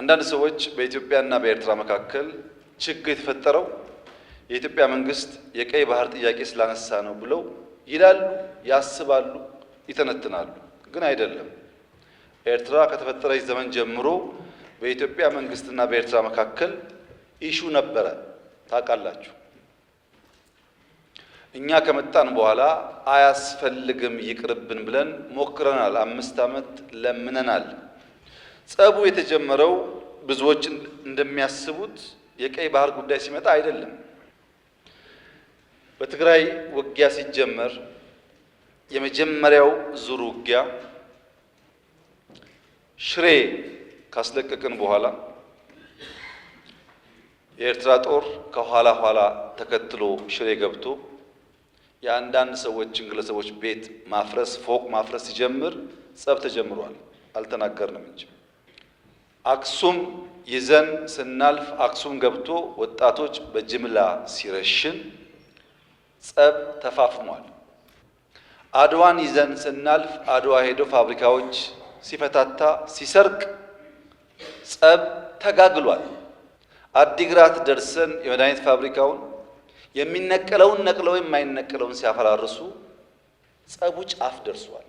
አንዳንድ ሰዎች በኢትዮጵያና በኤርትራ መካከል ችግር የተፈጠረው የኢትዮጵያ መንግስት የቀይ ባህር ጥያቄ ስላነሳ ነው ብለው ይላሉ፣ ያስባሉ፣ ይተነትናሉ። ግን አይደለም። ኤርትራ ከተፈጠረች ዘመን ጀምሮ በኢትዮጵያ መንግስትና በኤርትራ መካከል ኢሹ ነበረ፣ ታውቃላችሁ። እኛ ከመጣን በኋላ አያስፈልግም ይቅርብን ብለን ሞክረናል። 5 ዓመት ለምነናል። ጸቡ የተጀመረው ብዙዎች እንደሚያስቡት የቀይ ባህር ጉዳይ ሲመጣ አይደለም። በትግራይ ውጊያ ሲጀመር የመጀመሪያው ዙር ውጊያ ሽሬ ካስለቀቅን በኋላ የኤርትራ ጦር ከኋላ ኋላ ተከትሎ ሽሬ ገብቶ የአንዳንድ ሰዎችን ግለሰቦች ቤት ማፍረስ፣ ፎቅ ማፍረስ ሲጀምር ጸብ ተጀምሯል። አልተናገርንም እንጂ አክሱም ይዘን ስናልፍ አክሱም ገብቶ ወጣቶች በጅምላ ሲረሽን ጸብ ተፋፍሟል። አድዋን ይዘን ስናልፍ አድዋ ሄዶ ፋብሪካዎች ሲፈታታ ሲሰርቅ ጸብ ተጋግሏል። አዲግራት ደርሰን የመድኃኒት ፋብሪካውን የሚነቀለውን ነቅለው የማይነቀለውን ሲያፈራርሱ ጸቡ ጫፍ ደርሷል።